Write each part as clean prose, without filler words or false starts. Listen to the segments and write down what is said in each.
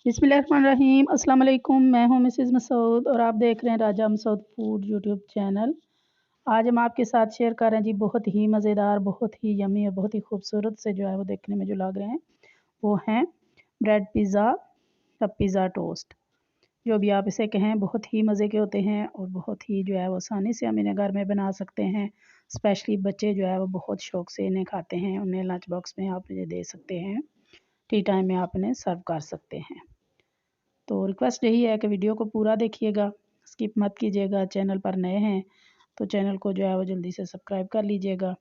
बिस्मिल्लाहिर्रहमानिर्रहीम। अस्सलाम वालेकुम। मैं हूं मिसेज़ मसूद और आप देख रहे हैं राजा मसूद फूड यूट्यूब चैनल। आज हम आपके साथ शेयर कर रहे हैं जी बहुत ही मज़ेदार, बहुत ही यम्मी और बहुत ही खूबसूरत से जो है वो देखने में जो लग रहे हैं वो हैं ब्रेड पिज़्ज़ा या पिज़्ज़ा टोस्ट। जो भी आप इसे कहें बहुत ही मज़े के होते हैं और बहुत ही जो है वो आसानी से हम इन्हें घर में बना सकते हैं। स्पेशली बच्चे जो है वो बहुत शौक़ से इन्हें खाते हैं। उन्हें लंच बॉक्स में आप इन्हें दे सकते हैं। टी टाइम में आप इन्हें सर्व कर सकते हैं। तो रिक्वेस्ट यही है कि वीडियो को पूरा देखिएगा, स्किप मत कीजिएगा। चैनल पर नए हैं तो चैनल को जो है वो जल्दी से सब्सक्राइब कर लीजिएगा।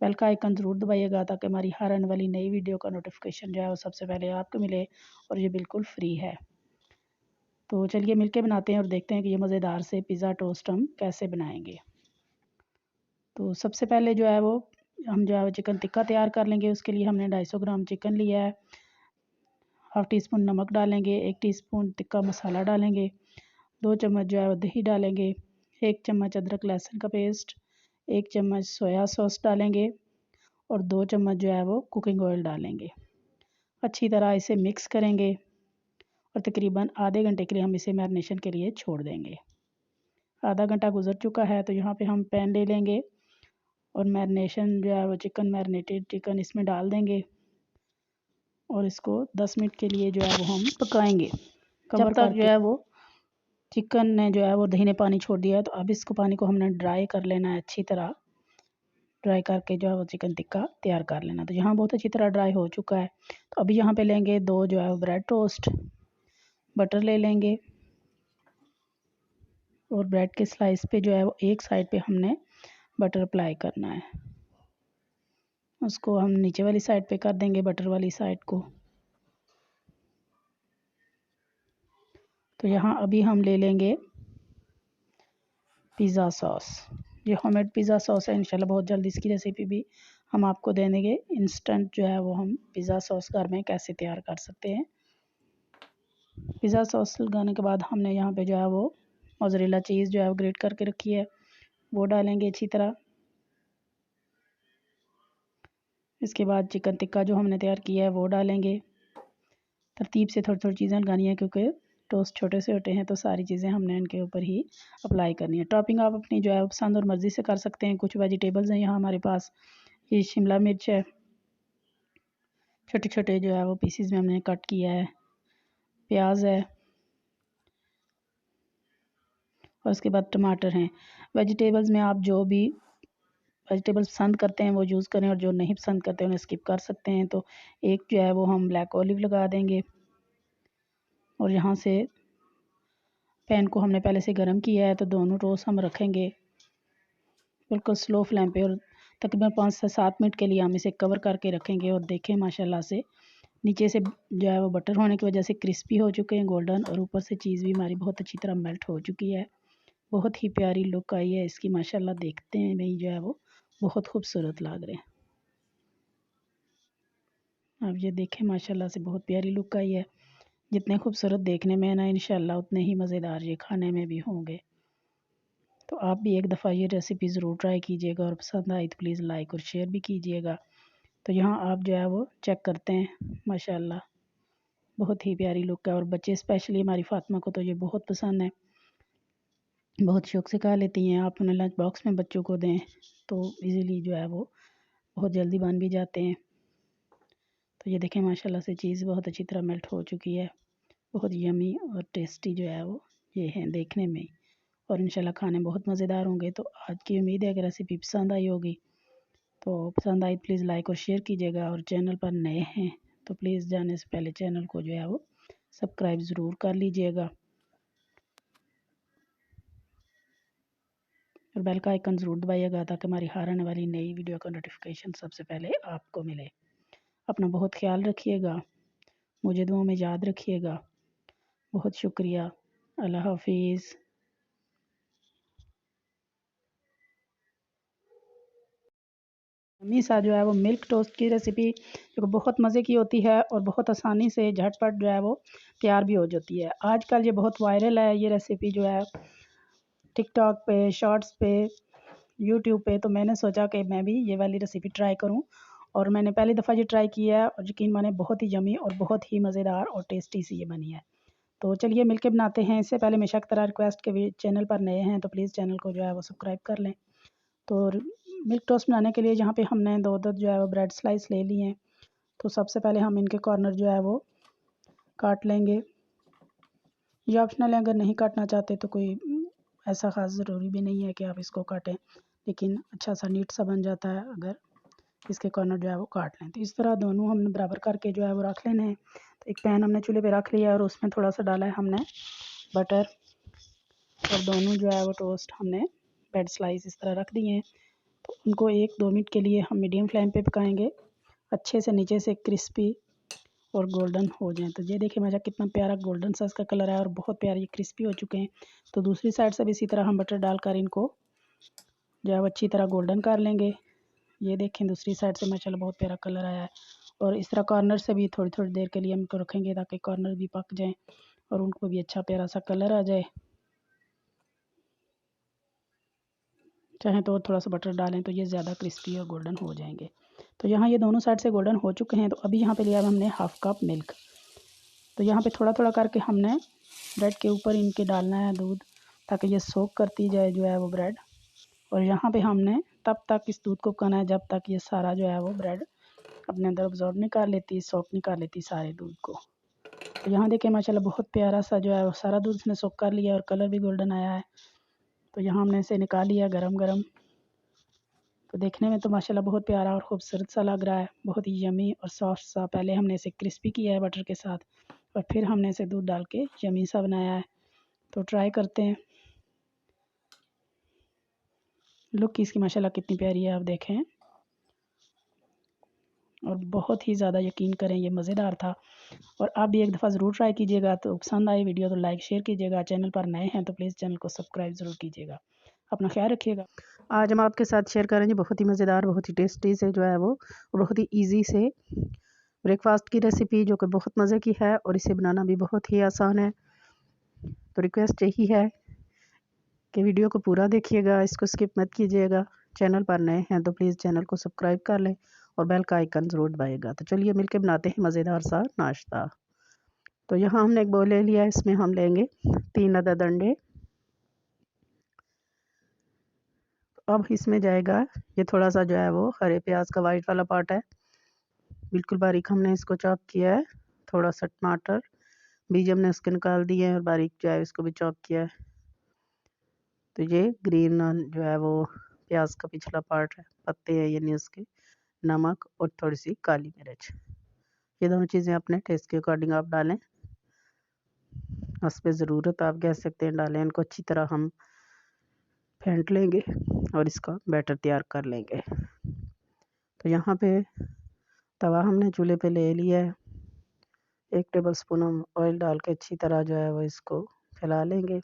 बेल का आइकन ज़रूर दबाइएगा ताकि हमारी हर आने वाली नई वीडियो का नोटिफिकेशन जो है वो सबसे पहले आपको मिले और ये बिल्कुल फ्री है। तो चलिए मिलके बनाते हैं और देखते हैं कि ये मज़ेदार से पिज़्ज़ा टोस्ट हम कैसे बनाएंगे। तो सबसे पहले जो है वो हम जो है वो चिकन टिक्का तैयार कर लेंगे। उसके लिए हमने 250 ग्राम चिकन लिया है। हाफ़ टी स्पून नमक डालेंगे, 1 टीस्पून टिक्का मसाला डालेंगे, 2 चम्मच जो है वो दही डालेंगे, 1 चम्मच अदरक लहसुन का पेस्ट, 1 चम्मच सोया सॉस डालेंगे और 2 चम्मच जो है वो कुकिंग ऑयल डालेंगे। अच्छी तरह इसे मिक्स करेंगे और तकरीबन आधे घंटे के लिए हम इसे मैरिनेशन के लिए छोड़ देंगे। आधा घंटा गुजर चुका है तो यहाँ पे हम पैन ले लेंगे और मैरिनेशन जो है वो चिकन मैरिनेटेड चिकन इसमें डाल देंगे और इसको 10 मिनट के लिए जो है वो हम पकाएंगे। जब तक जो है वो चिकन ने जो है वो दही ने पानी छोड़ दिया है तो अब इसको पानी को हमने ड्राई कर लेना है। अच्छी तरह ड्राई करके जो है वो चिकन टिक्का तैयार कर लेना। तो यहाँ बहुत अच्छी तरह ड्राई हो चुका है। तो अभी यहाँ पे लेंगे 2 जो है वो ब्रेड टोस्ट, बटर ले लेंगे और ब्रेड के स्लाइस पे जो है वो एक साइड पे हमने बटर अप्लाई करना है। उसको हम नीचे वाली साइड पे कर देंगे, बटर वाली साइड को। तो यहाँ अभी हम ले लेंगे पिज़्ज़ा सॉस। ये होममेड पिज़्ज़ा सॉस है। इंशाल्लाह बहुत जल्द इसकी रेसिपी भी हम आपको दे देंगे। इंस्टेंट जो है वो हम पिज़्ज़ा सॉस घर में कैसे तैयार कर सकते हैं। पिज़्ज़ा सॉस लगाने के बाद हमने यहाँ पे जो है वो मोज़रेला चीज़ जो है वो ग्रेट करके रखी है वो डालेंगे अच्छी तरह। इसके बाद चिकन टिक्का जो हमने तैयार किया है वो डालेंगे। तरतीब से थोड़ी थोड़ी चीज़ें लगानी है क्योंकि टोस्ट छोटे से होते हैं तो सारी चीज़ें हमने इनके ऊपर ही अप्लाई करनी है। टॉपिंग आप अपनी जो है पसंद और मर्ज़ी से कर सकते हैं। कुछ वेजिटेबल्स हैं यहाँ हमारे पास। ये शिमला मिर्च है, छोटे छोटे जो है वो पीसीज में हमने कट किया है। प्याज है और उसके बाद टमाटर हैं। वेजिटेबल्स में आप जो भी वेजिटेबल्स पसंद करते हैं वो यूज़ करें और जो नहीं पसंद करते उन्हें स्किप कर सकते हैं। तो एक जो है वो हम ब्लैक ऑलिव लगा देंगे और यहाँ से पैन को हमने पहले से गर्म किया है तो दोनों टोस्ट हम रखेंगे बिल्कुल स्लो फ्लेम पे और तकरीबन 5 से 7 मिनट के लिए हम इसे कवर करके रखेंगे। और देखें माशाल्लाह से नीचे से जो है वो बटर होने की वजह से क्रिस्पी हो चुके हैं गोल्डन, और ऊपर से चीज़ भी हमारी बहुत अच्छी तरह मेल्ट हो चुकी है। बहुत ही प्यारी लुक आई है इसकी माशाल्लाह। देखते हैं भाई जो है वो बहुत खूबसूरत लग रहे हैं। अब ये देखें माशाल्लाह से बहुत प्यारी लुक आई है। जितने खूबसूरत देखने में है ना इंशाल्लाह उतने ही मज़ेदार ये खाने में भी होंगे। तो आप भी एक दफ़ा ये रेसिपी ज़रूर ट्राई कीजिएगा और पसंद आई तो प्लीज़ लाइक और शेयर भी कीजिएगा। तो यहाँ आप जो है वो चेक करते हैं माशाल्लाह बहुत ही प्यारी लुक है। और बच्चे स्पेशली हमारी फ़ातिमा को तो ये बहुत पसंद है, बहुत शौक़ से खा लेती हैं। आप उन्हें लंच बॉक्स में बच्चों को दें तो इजीली जो है वो बहुत जल्दी बन भी जाते हैं। तो ये देखें माशाल्लाह से चीज़ बहुत अच्छी तरह मेल्ट हो चुकी है। बहुत यमी और टेस्टी जो है वो ये है देखने में और इंशाल्लाह खाने बहुत मज़ेदार होंगे। तो आज की उम्मीद है कि रेसिपी पसंद आई होगी। तो पसंद आई प्लीज़ लाइक और शेयर कीजिएगा और चैनल पर नए हैं तो प्लीज़ जाने से पहले चैनल को जो है वो सब्सक्राइब ज़रूर कर लीजिएगा और बेल का आइकन ज़रूर दबाइएगा ताकि हमारी हर आने वाली नई वीडियो का नोटिफिकेशन सबसे पहले आपको मिले। अपना बहुत ख्याल रखिएगा, मुझे दुआ में याद रखिएगा। बहुत शुक्रिया। अल्लाह हाफिज़। यम्मी सा जो है वो मिल्क टोस्ट की रेसिपी जो बहुत मज़े की होती है और बहुत आसानी से झटपट जो है वो तैयार भी हो जाती है। आजकल ये बहुत वायरल है ये रेसिपी जो है टिकटॉक पे, शॉर्ट्स पे, यूट्यूब पे। तो मैंने सोचा कि मैं भी ये वाली रेसिपी ट्राई करूं और मैंने पहली दफ़ा ये ट्राई किया है और यकीन माने बहुत ही यमी और बहुत ही मज़ेदार और टेस्टी सी ये बनी है। तो चलिए मिलके बनाते हैं। इससे पहले हमेशा की तरह रिक्वेस्ट के चैनल पर नए हैं तो प्लीज़ चैनल को जो है वो सब्सक्राइब कर लें। तो मिल्क टोस्ट बनाने के लिए यहाँ पे हमने 2 जो है वो ब्रेड स्लाइस ले लिए हैं। तो सबसे पहले हम इनके कॉर्नर जो है वो काट लेंगे। ये ऑप्शनल है, अगर नहीं काटना चाहते तो कोई ऐसा ख़ास ज़रूरी भी नहीं है कि आप इसको काटें, लेकिन अच्छा सा नीट सा बन जाता है अगर इसके कॉर्नर जो है वो काट लें। तो इस तरह दोनों हमने बराबर करके जो है वो रख लेने हैं। तो एक पैन हमने चूल्हे पे रख लिया और उसमें थोड़ा सा डाला है हमने बटर और दोनों जो है वो टोस्ट हमने ब्रेड स्लाइस इस तरह रख दिए हैं। तो उनको 1-2 मिनट के लिए हम मीडियम फ्लेम पे पकाएंगे, अच्छे से नीचे से क्रिस्पी और गोल्डन हो जाएं। तो ये देखिए मज़ा कितना प्यारा गोल्डन सा इसका कलर है और बहुत प्यारे क्रिस्पी हो चुके हैं। तो दूसरी साइड से भी इसी तरह हम बटर डालकर इनको जो है वो अच्छी तरह गोल्डन कर लेंगे। ये देखें दूसरी साइड से माशाल्लाह बहुत प्यारा कलर आया है। और इस तरह कॉर्नर से भी थोड़ी थोड़ी देर के लिए हम इनको रखेंगे ताकि कॉर्नर भी पक जाएँ और उनको भी अच्छा प्यारा सा कलर आ जाए। चाहें तो थोड़ा सा बटर डालें तो ये ज़्यादा क्रिस्पी और गोल्डन हो जाएंगे। तो यहाँ ये दोनों साइड से गोल्डन हो चुके हैं। तो अभी यहाँ पे लिया हमने हाफ़ कप मिल्क। तो यहाँ पे थोड़ा थोड़ा करके हमने ब्रेड के ऊपर इनके डालना है दूध, ताकि ये सोक करती जाए जो है वो ब्रेड। और यहाँ पे हमने तब तक इस दूध को पकाना है जब तक ये सारा जो है वो ब्रेड अपने अंदर अब्जॉर्ब नहीं कर लेती, सोक नहीं कर लेती सारे दूध को। तो यहाँ देखिए माशाल्लाह बहुत प्यारा सा जो है वो सारा दूध इसने सोक कर लिया और कलर भी गोल्डन आया है। तो यहाँ हमने इसे निकाल लिया गरम गरम। तो देखने में तो माशाल्लाह बहुत प्यारा और ख़ूबसूरत सा लग रहा है, बहुत ही यमी और सॉफ्ट सा। पहले हमने इसे क्रिस्पी किया है बटर के साथ और फिर हमने इसे दूध डाल के यमी सा बनाया है। तो ट्राई करते हैं। लुक इसकी माशाल्लाह कितनी प्यारी है, आप देखें। और बहुत ही ज़्यादा यकीन करें ये मज़ेदार था। और आप भी एक दफ़ा ज़रूर ट्राई कीजिएगा। तो पसंद आई वीडियो तो लाइक शेयर कीजिएगा। चैनल पर नए हैं तो प्लीज़ चैनल को सब्सक्राइब ज़रूर कीजिएगा। अपना ख्याल रखिएगा। आज हम आपके साथ शेयर करेंगे बहुत ही मज़ेदार, बहुत ही टेस्टी से जो है वो बहुत ही ईजी से ब्रेकफास्ट की रेसिपी, जो कि बहुत मज़े की है और इसे बनाना भी बहुत ही आसान है। तो रिक्वेस्ट यही है कि वीडियो को पूरा देखिएगा, इसको स्किप मत कीजिएगा। चैनल पर नए हैं तो प्लीज़ चैनल को सब्सक्राइब कर लें और बेल का आइकन ज़रूर दबाइएगा। तो चलिए मिलके बनाते हैं मज़ेदार सा नाश्ता। तो यहाँ हमने एक बाउल ले लिया है, इसमें हम लेंगे 3 अदद अंडे। अब इसमें जाएगा ये थोड़ा सा जो है वो हरे प्याज का वाइट वाला पार्ट है, बिल्कुल बारीक हमने इसको चॉप किया है। थोड़ा सा टमाटर बीज हमने उसके निकाल दिए हैं और बारीक जो है इसको भी चॉप किया है। तो ये ग्रीन जो है वो प्याज का पिछला पार्ट है, पत्ते हैं यानी उसके, नमक और थोड़ी सी काली मिर्च। ये दोनों चीज़ें अपने टेस्ट के अकॉर्डिंग आप डालें, हस्बे ज़रूरत आप कह सकते हैं डालें। इनको अच्छी तरह हम फेंट लेंगे और इसका बैटर तैयार कर लेंगे। तो यहाँ पे तवा हमने चूल्हे पे ले लिया है। 1 टेबल स्पून हम ऑयल डाल के अच्छी तरह जो है वो इसको फैला लेंगे।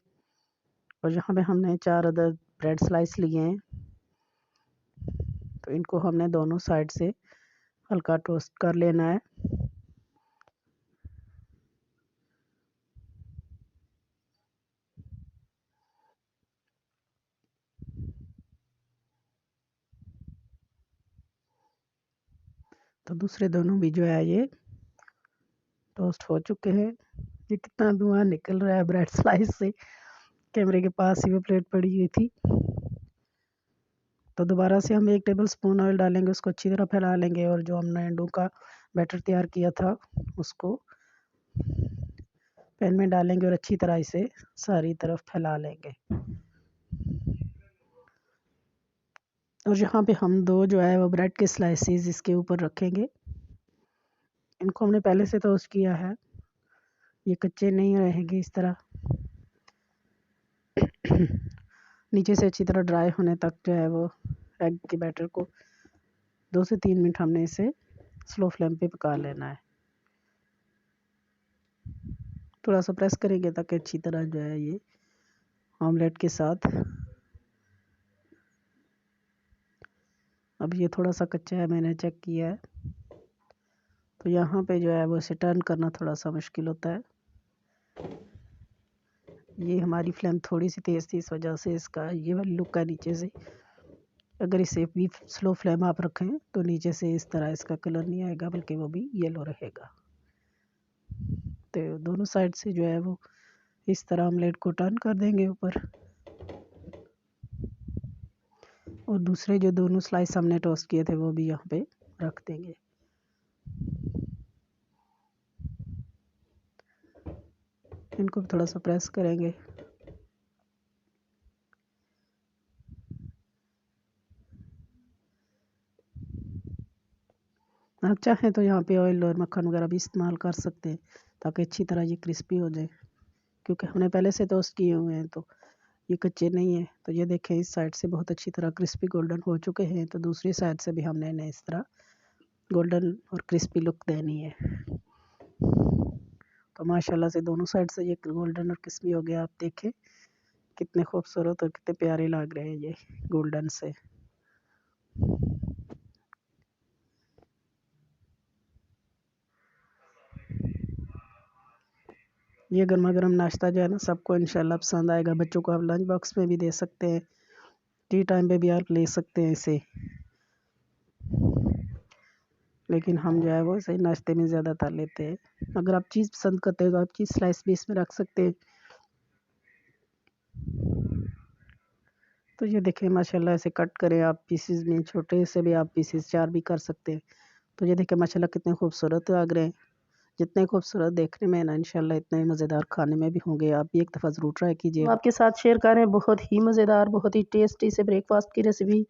और यहाँ पे हमने 4 अदद ब्रेड स्लाइस लिए हैं। तो इनको हमने दोनों साइड से हल्का टोस्ट कर लेना है। तो दूसरे दोनों भी जो है ये टोस्ट हो चुके हैं। ये कितना धुआं निकल रहा है ब्रेड स्लाइस से, कैमरे के पास ही वो प्लेट पड़ी हुई थी। तो दोबारा से हम 1 टेबल स्पून ऑयल डालेंगे, उसको अच्छी तरह फैला लेंगे और जो हमने अंडों का बैटर तैयार किया था उसको पैन में डालेंगे और अच्छी तरह इसे सारी तरफ फैला लेंगे। और यहाँ पे हम 2 जो है वो ब्रेड के स्लाइसेस इसके ऊपर रखेंगे। इनको हमने पहले से टोस्ट किया है, ये कच्चे नहीं रहेंगे इस तरह। नीचे से अच्छी तरह ड्राई होने तक जो है वो एग के बैटर को 2 से 3 मिनट हमने इसे स्लो फ्लेम पे पका लेना है। थोड़ा सा प्रेस करेंगे ताकि अच्छी तरह जो है ये ऑमलेट के साथ। अब ये थोड़ा सा कच्चा है, मैंने चेक किया है। तो यहाँ पे जो है वो इसे टर्न करना थोड़ा सा मुश्किल होता है। ये हमारी फ्लेम थोड़ी सी तेज़ थी, इस वजह से इसका ये वाली लुक है नीचे से। अगर इसे भी स्लो फ्लेम आप रखें तो नीचे से इस तरह इसका कलर नहीं आएगा, बल्कि वो भी येलो रहेगा। तो दोनों साइड से जो है वो इस तरह ऑमलेट को टर्न कर देंगे ऊपर, और दूसरे जो दोनों स्लाइस हमने टोस्ट किए थे वो भी यहाँ पे रख देंगे। इनको थोड़ा सा प्रेस करेंगे। आप चाहें तो यहाँ पे ऑयल और मक्खन वगैरह भी इस्तेमाल कर सकते हैं, ताकि अच्छी तरह ये क्रिस्पी हो जाए, क्योंकि हमने पहले से टोस्ट किए हुए हैं तो ये कच्चे नहीं है। तो ये देखें, इस साइड से बहुत अच्छी तरह क्रिस्पी गोल्डन हो चुके हैं, तो दूसरी साइड से भी हमने इन्हें इस तरह गोल्डन और क्रिस्पी लुक देनी है। तो माशाल्लाह से दोनों साइड से ये गोल्डन और क्रिस्पी हो गया। आप देखें कितने खूबसूरत और कितने प्यारे लग रहे हैं ये गोल्डन से। ये गर्मा गर्म नाश्ता जो है ना, सबको इंशाल्लाह पसंद आएगा। बच्चों को आप लंच बॉक्स में भी दे सकते हैं, टी टाइम पे भी आप ले सकते हैं इसे, लेकिन हम जो है वो इसे नाश्ते में ज़्यादातर लेते हैं। अगर आप चीज़ पसंद करते हो तो आप चीज़ स्लाइस भी इसमें रख सकते हैं। तो ये देखें माशाल्लाह, ऐसे कट करें आप पीसेस में, छोटे से भी आप पीसेस 4 भी कर सकते हैं। तो ये देखें माशाल्लाह कितने खूबसूरत लग रहे हैं। जितने खूबसूरत देखने में है ना, इंशाल्लाह इतने ही मज़ेदार खाने में भी होंगे। आप भी एक दफ़ा ज़रूर ट्राई कीजिए। आपके साथ शेयर कर रहे हैं बहुत ही मज़ेदार, बहुत ही टेस्टी से ब्रेकफास्ट की रेसिपी,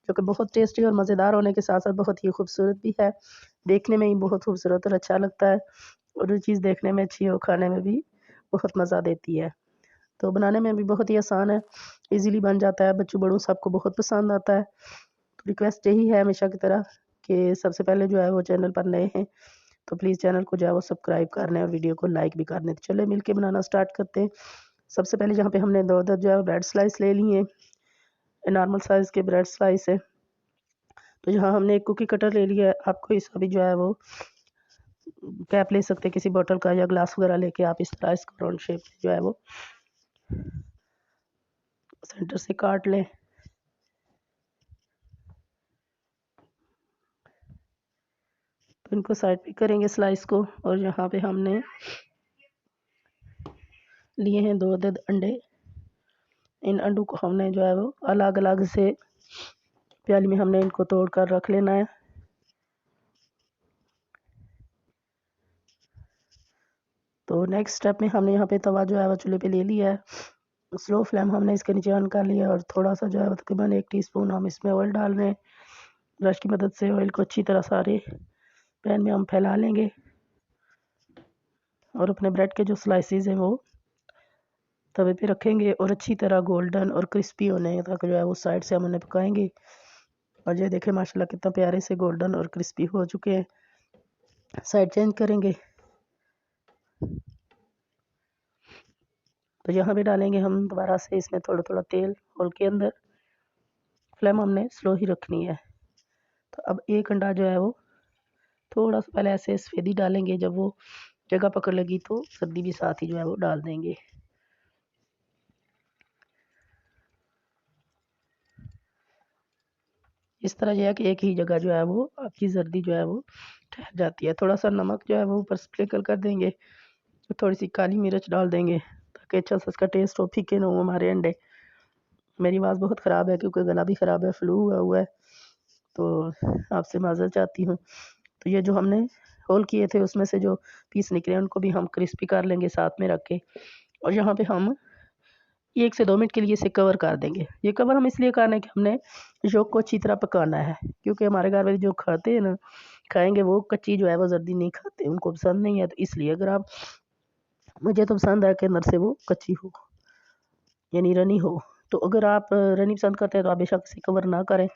जो कि बहुत टेस्टी और मज़ेदार होने के साथ साथ बहुत ही खूबसूरत भी है। देखने में ही बहुत खूबसूरत और अच्छा लगता है, और जो चीज़ देखने में अच्छी हो खाने में भी बहुत मज़ा देती है। तो बनाने में भी बहुत ही आसान है, इजीली बन जाता है, बच्चों बड़ों सबको बहुत पसंद आता है। तो रिक्वेस्ट यही है हमेशा की तरह कि सबसे पहले जो है वो चैनल पर नए हैं तो प्लीज़ चैनल को जो है वो सब्सक्राइब कर लें और वीडियो को लाइक भी कर लें। तो चलिए मिलके बनाना स्टार्ट करते हैं। सबसे पहले यहाँ पे हमने 2 जो है ब्रेड स्लाइस ले लिए, नॉर्मल साइज़ के ब्रेड स्लाइस है। तो यहाँ हमने एक कुकी कटर ले लिया है। आपको इसका भी जो है वो कैप ले सकते हैं किसी बॉटल का या ग्लास वगैरह लेके, आप इस तरह इसको राउंड शेप जो है वो सेंटर से काट लें। तो इनको साइड पे करेंगे स्लाइस को, और यहाँ पे हमने लिए हैं 2 अदद अंडे। इन अंडों को हमने जो है वो अलग अलग से प्याली में हमने इनको तोड़ कर रख लेना है। तो नेक्स्ट स्टेप में हमने यहाँ पे तवा जो है वो चूल्हे पे ले लिया है। स्लो फ्लेम हमने इसके नीचे ऑन कर लिया है, और थोड़ा सा जो है तकरीबन 1 टीस्पून हम इसमें ऑयल डाल रहे हैं। ब्रश की मदद से ऑयल को अच्छी तरह सारे पैन में हम फैला लेंगे, और अपने ब्रेड के जो स्लाइसेस हैं वो तवे पे रखेंगे, और अच्छी तरह गोल्डन और क्रिस्पी होने तक जो है वो साइड से हम उन्हें पकाएंगे। और ये देखें माशाल्लाह कितना प्यारे से गोल्डन और क्रिस्पी हो चुके हैं। साइड चेंज करेंगे। तो यहाँ पे डालेंगे हम दोबारा से इसमें थोड़ा थोड़ा तेल, और के अंदर फ्लेम हमने स्लो ही रखनी है। तो अब एक अंडा जो है वो थोड़ा सा पहले ऐसे सफ़ेदी डालेंगे, जब वो जगह पकड़ लगी तो सर्दी भी साथ ही जो है वो डाल देंगे। इस तरह जो है कि एक ही जगह जो है वो आपकी जर्दी जो है वो ठहर जाती है। थोड़ा सा नमक जो है वो ऊपर स्प्रिंकल कर देंगे, थोड़ी सी काली मिर्च डाल देंगे, ताकि अच्छा सा इसका टेस्ट हो, फीके ना हो हमारे अंडे। मेरी आवाज़ बहुत ख़राब है क्योंकि गला भी ख़राब है, फ्लू हुआ है, तो आपसे माज़रत चाहती हूँ। तो ये जो हमने होल किए थे उसमें से जो पीस निकले उनको भी हम क्रिस्पी कर लेंगे साथ में रख के, और यहाँ पे हम 1 से 2 मिनट के लिए इसे कवर कर देंगे। ये कवर हम इसलिए कर रहे हैं कि हमने योक को अच्छी तरह पकाना है, क्योंकि हमारे घर में जो खाते हैं ना, खाएँगे वो कच्ची जो है वो जल्दी नहीं खाते, उनको पसंद नहीं है। तो इसलिए अगर आप, मुझे तो पसंद है कि अंदर से वो कच्ची हो, यानी रनी हो। तो अगर आप रनी पसंद करते हैं तो आप बेशक इसे कवर ना करें,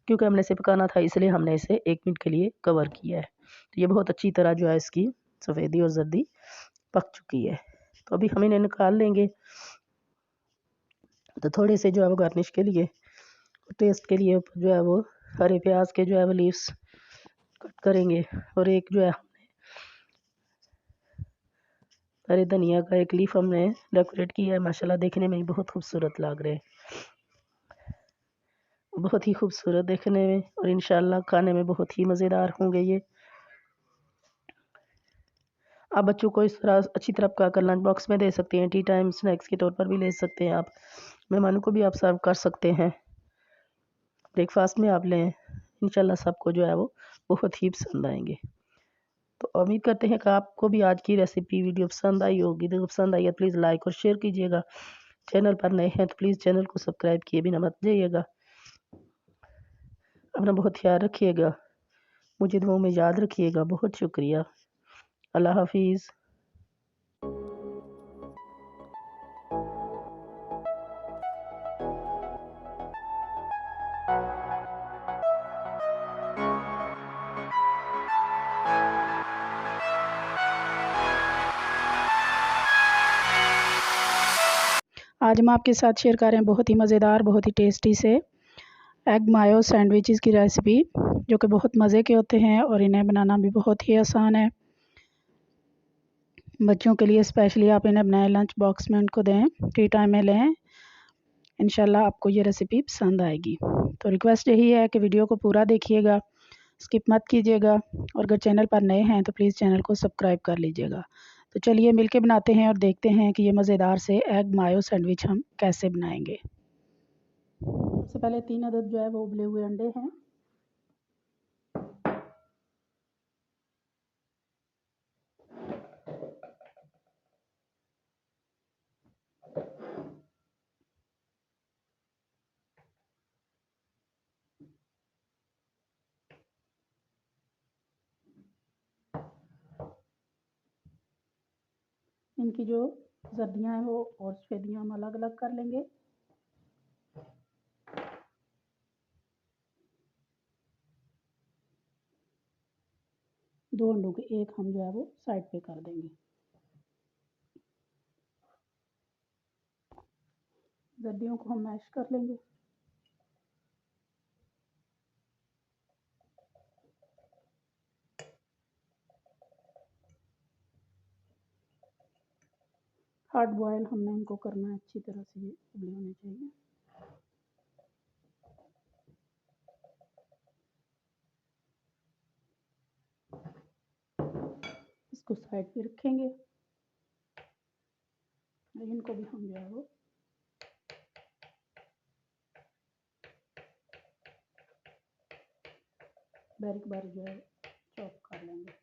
क्योंकि हमने इसे पकाना था, इसलिए हमने इसे 1 मिनट के लिए कवर किया है। तो ये बहुत अच्छी तरह जो है इसकी सफ़ेदी और जर्दी पक चुकी है। तो अभी हम इन्हें निकाल लेंगे। तो थोड़े से जो है वो गार्निश के लिए, टेस्ट के लिए जो है वो हरे प्याज के जो है वो लीव्स कट करेंगे, और एक जो है हरे धनिया का एक लीफ हमने डेकोरेट किया है। माशाल्लाह देखने में ही बहुत खूबसूरत लग रहे हैं। बहुत ही खूबसूरत देखने में और इंशाल्लाह खाने में बहुत ही मज़ेदार होंगे ये। आप बच्चों को इस तरह अच्छी तरह पकाकर लंच बॉक्स में दे सकते हैं, टी टाइम स्नैक्स के तौर पर भी ले सकते हैं आप, मेहमानों को भी आप सर्व कर सकते हैं, ब्रेकफास्ट में आप लें। इंशाल्लाह सबको जो है वो बहुत ही पसंद आएंगे। तो उम्मीद करते हैं कि आपको भी आज की रेसिपी वीडियो पसंद आई होगी। तो पसंद आई है प्लीज़ लाइक और शेयर कीजिएगा। चैनल पर नए हैं तो प्लीज़ चैनल को सब्सक्राइब किए बिना मत जाइएगा। अपना बहुत ख्याल रखिएगा, मुझे दुआओं में याद रखिएगा। बहुत शुक्रिया। अल्लाह हाफिज़। आज हम आपके साथ शेयर कर रहे हैं बहुत ही मज़ेदार, बहुत ही टेस्टी से एग मायो सैंडविचेस की रेसिपी, जो कि बहुत मज़े के होते हैं और इन्हें बनाना भी बहुत ही आसान है। बच्चों के लिए स्पेशली आप इन्हें बनाए लंच बॉक्स में उनको दें, टी टाइम में लें। इंशाल्लाह आपको ये रेसिपी पसंद आएगी। तो रिक्वेस्ट यही है कि वीडियो को पूरा देखिएगा, स्किप मत कीजिएगा, और अगर चैनल पर नए हैं तो प्लीज़ चैनल को सब्सक्राइब कर लीजिएगा। तो चलिए मिलके बनाते हैं और देखते हैं कि ये मज़ेदार से एग मायो सैंडविच हम कैसे बनाएंगे। सबसे पहले 3 अदद जो है वो उबले हुए अंडे हैं। इनकी जो जर्दियाँ हैं वो और सफेदियाँ हम अलग अलग कर लेंगे। दो अंडों के एक हम जो है वो साइड पे कर देंगे। जर्दियों को हम मैश कर लेंगे। हार्ड बॉयल हमने इनको करना है, अच्छी तरह से ये उबले होने चाहिए। इसको साइड पे रखेंगे। इनको भी हम जो है वो बारीक बारीक जो है चॉप कर लेंगे।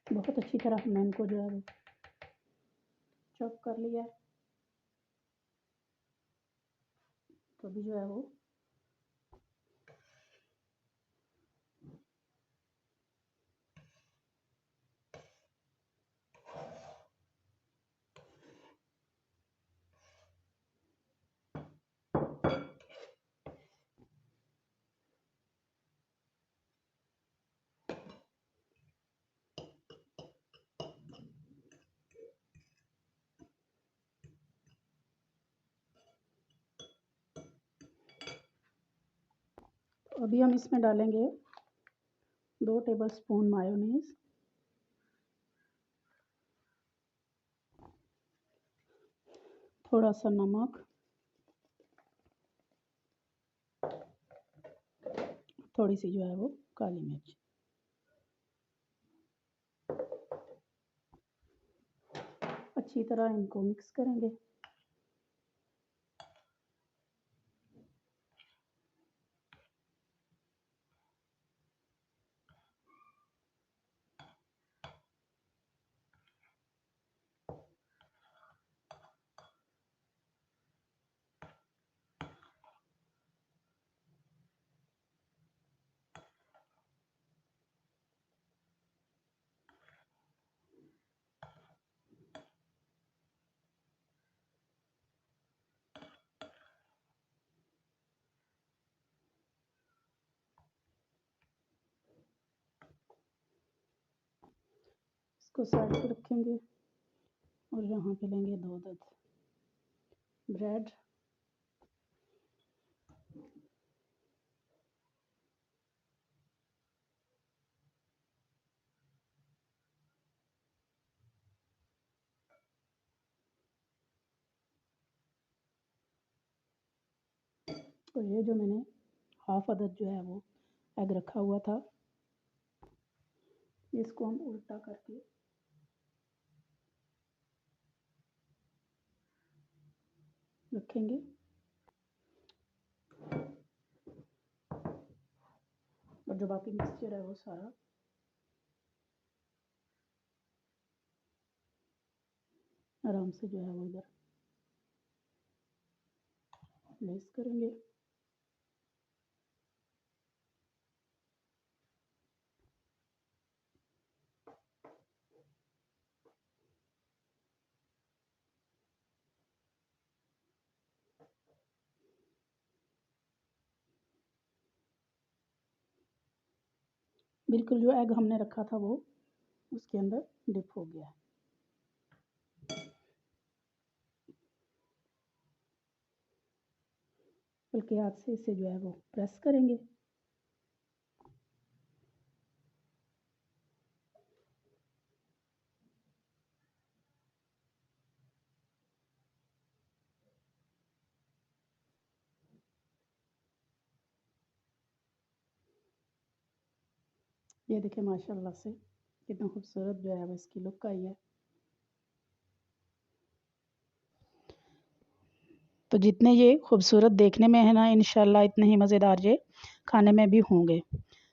बहुत अच्छी तरह हमने इनको जो है वो चॉप कर लिया है। तो अभी जो है वो अभी हम इसमें डालेंगे 2 टेबलस्पून मायोनीज, थोड़ा सा नमक, थोड़ी सी जो है वो काली मिर्च। अच्छी तरह इनको मिक्स करेंगे। इसको साइड पे रखेंगे और यहाँ पे लेंगे 2 अदद ब्रेड। और ये जो मैंने हाफ अदद जो है वो एग रखा हुआ था, इसको हम उल्टा करके रखेंगे और जो बाकी मिक्सचर है वो सारा आराम से जो है वो इधर प्लेस करेंगे। बिल्कुल जो एग हमने रखा था वो उसके अंदर डिप हो गया। हल्के हाथ से इसे जो है वो प्रेस करेंगे। ये देखिए माशाल्लाह से कितना खूबसूरत जो है वो इसकी लुक आई है। तो जितने ये खूबसूरत देखने में है ना, इंशाल्लाह इतने ही मज़ेदार ये खाने में भी होंगे।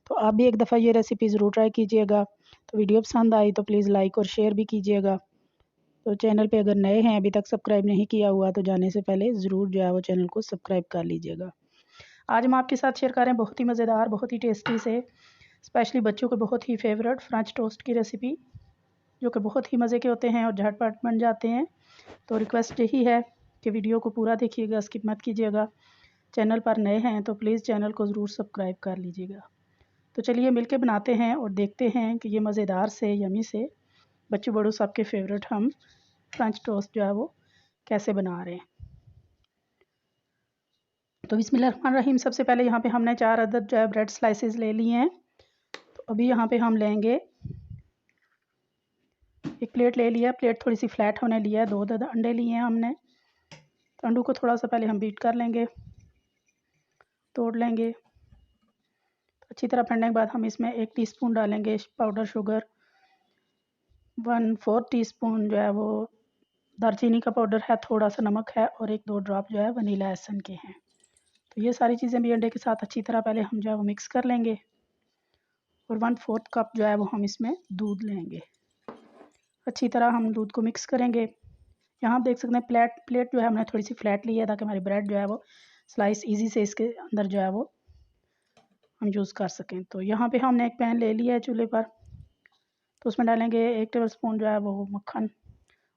तो आप भी एक दफ़ा ये रेसिपी ज़रूर ट्राई कीजिएगा। तो वीडियो पसंद आई तो प्लीज़ लाइक और शेयर भी कीजिएगा। तो चैनल पे अगर नए हैं, अभी तक सब्सक्राइब नहीं किया हुआ, तो जाने से पहले ज़रूर जो है वो चैनल को सब्सक्राइब कर लीजिएगा। आज हम आपके साथ शेयर कर रहे हैं बहुत ही मज़ेदार, बहुत ही टेस्टी से, स्पेशली बच्चों को बहुत ही फेवरेट फ्रेंच टोस्ट की रेसिपी, जो कि बहुत ही मज़े के होते हैं और झटपट बन जाते हैं। तो रिक्वेस्ट यही है कि वीडियो को पूरा देखिएगा, स्किप मत कीजिएगा। चैनल पर नए हैं तो प्लीज़ चैनल को ज़रूर सब्सक्राइब कर लीजिएगा। तो चलिए मिलके बनाते हैं और देखते हैं कि ये मज़ेदार से यमी से बच्चों बड़ों सबके फेवरेट हम फ्रेंच टोस्ट जो है वो कैसे बना रहे हैं। तो बिस्मिल्लाहिर्रहमानिर्रहीम। सबसे पहले यहाँ पे हमने 4 अदद जो है ब्रेड स्लाइसेस ले लिए हैं। तो अभी यहाँ पे हम लेंगे एक प्लेट ले लिया, प्लेट थोड़ी सी फ्लैट होने लिया है। 2 अदद अंडे लिए हैं हमने। तो अंडों को थोड़ा सा पहले हम बीट कर लेंगे, तोड़ लेंगे। अच्छी तरह फेंटने के बाद हम इसमें 1 टीस्पून डालेंगे पाउडर शुगर, 1/4 टीस्पून जो है वो दालचीनी का पाउडर है, थोड़ा सा नमक है और 1-2 ड्रॉप जो है वनीला एसन के हैं। तो ये सारी चीज़ें भी अंडे के साथ अच्छी तरह पहले हम जो है वो मिक्स कर लेंगे और 1/4 कप जो है वो हम इसमें दूध लेंगे। अच्छी तरह हम दूध को मिक्स करेंगे। यहाँ आप देख सकते हैं प्लेट जो है हमने थोड़ी सी फ्लैट ली है ताकि हमारी ब्रेड जो है वो स्लाइस ईजी से इसके अंदर जो है वो हम यूज़ कर सकें। तो यहाँ पे हमने एक पैन ले लिया है चूल्हे पर। तो उसमें डालेंगे 1 टेबलस्पून जो है वो मक्खन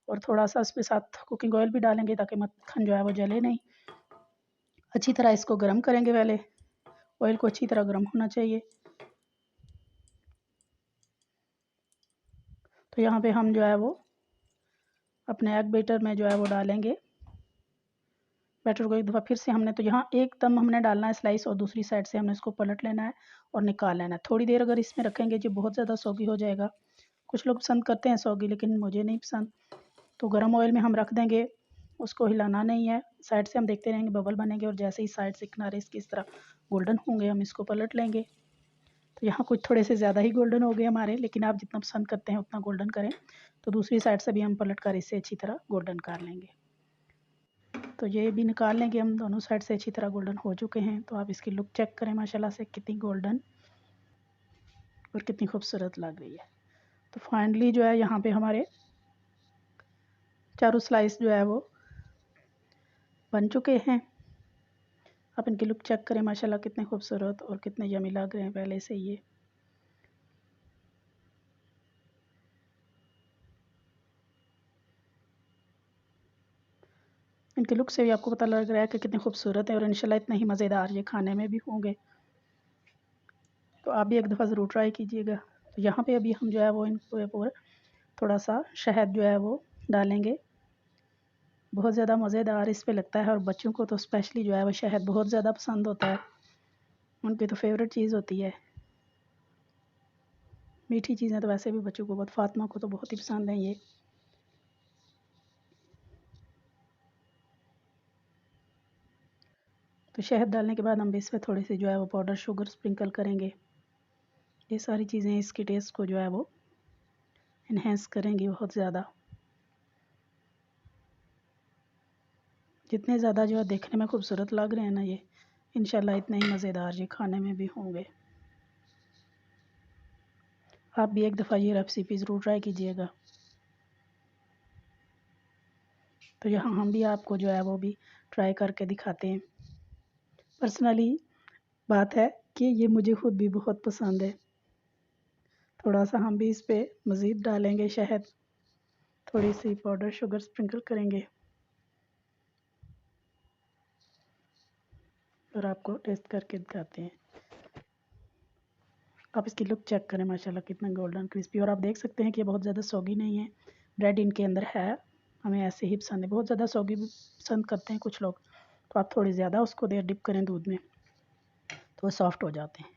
और थोड़ा सा उसके साथ कुकिंग ऑयल भी डालेंगे ताकि मक्खन जो है वो जले नहीं। अच्छी तरह इसको गर्म करेंगे, पहले ऑयल को अच्छी तरह गर्म होना चाहिए। तो यहाँ पे हम जो है वो अपने एग बैटर में जो है वो डालेंगे। बैटर को एक दफ़ा फिर से हमने तो यहाँ एकदम हमने डालना है स्लाइस और दूसरी साइड से हमने इसको पलट लेना है और निकाल लेना है। थोड़ी देर अगर इसमें रखेंगे जो बहुत ज़्यादा सौगी हो जाएगा। कुछ लोग पसंद करते हैं सौगी, लेकिन मुझे नहीं पसंद। तो गर्म ऑयल में हम रख देंगे, उसको हिलाना नहीं है। साइड से हम देखते रहेंगे बबल बनेंगे और जैसे ही साइड से किनारे इसकी इस तरह गोल्डन होंगे हम इसको पलट लेंगे। तो यहाँ कुछ थोड़े से ज़्यादा ही गोल्डन हो गए हमारे, लेकिन आप जितना पसंद करते हैं उतना गोल्डन करें। तो दूसरी साइड से भी हम पलट कर इसे अच्छी तरह गोल्डन कर लेंगे। तो ये भी निकाल लेंगे हम, दोनों साइड से अच्छी तरह गोल्डन हो चुके हैं। तो आप इसकी लुक चेक करें माशाल्लाह से कितनी गोल्डन और कितनी खूबसूरत लग रही है। तो फाइनली जो है यहाँ पे हमारे चारों स्लाइस जो है वो बन चुके हैं। आप इनकी लुक चेक करें माशाल्लाह कितने खूबसूरत और कितने यमी लग रहे हैं पहले से ये। इनके लुक से भी आपको पता लग रहा है कि कितने खूबसूरत है और इंशाल्लाह इतने ही मज़ेदार ये खाने में भी होंगे। तो आप भी एक दफ़ा ज़रूर ट्राई कीजिएगा। तो यहाँ पे अभी हम जो है वो इनको थोड़ा सा शहद जो है वो डालेंगे। बहुत ज़्यादा मज़ेदार इस पे लगता है और बच्चों को तो स्पेशली जो है वो शहद बहुत ज़्यादा पसंद होता है, उनकी तो फेवरेट चीज़ होती है। मीठी चीज़ें तो वैसे भी बच्चों को बहुत, फातिमा को तो बहुत ही पसंद है ये। तो शहद डालने के बाद हम इस पर थोड़ी सी जो है वो पाउडर शुगर स्प्रिंकल करेंगे। ये सारी चीज़ें इसके टेस्ट को जो है वो इन्हेंस करेंगी बहुत ज़्यादा। जितने ज़्यादा जो है देखने में खूबसूरत लग रहे हैं ना ये, इंशाल्लाह इतने ही मज़ेदार ये खाने में भी होंगे। आप भी एक दफ़ा ये रेसिपी ज़रूर ट्राई कीजिएगा। तो यहाँ हम भी आपको जो है वो भी ट्राई करके दिखाते हैं। पर्सनली बात है कि ये मुझे ख़ुद भी बहुत पसंद है। थोड़ा सा हम भी इस पर मज़ीद डालेंगे शहद, थोड़ी सी पाउडर शुगर स्प्रिंकल करेंगे और आपको टेस्ट करके दिखाते हैं। आप इसकी लुक चेक करें, माशाल्लाह कितना गोल्डन क्रिस्पी। और आप देख सकते हैं कि ये बहुत ज़्यादा सौगी नहीं है, ब्रेड इनके अंदर है। हमें ऐसे ही पसंद है, बहुत ज़्यादा सौगी भी पसंद करते हैं कुछ लोग, तो आप थोड़ी ज़्यादा उसको देर डिप करें दूध में तो वो सॉफ्ट हो जाते हैं।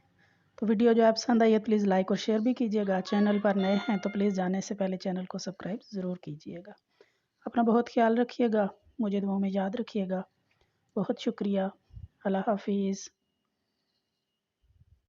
तो वीडियो जो है पसंद आई है प्लीज़ लाइक और शेयर भी कीजिएगा। चैनल पर नए हैं तो प्लीज़ जाने से पहले चैनल को सब्सक्राइब ज़रूर कीजिएगा। अपना बहुत ख्याल रखिएगा, मुझे दुआओं में याद रखिएगा। बहुत शुक्रिया। अल्लाह हाफिज़।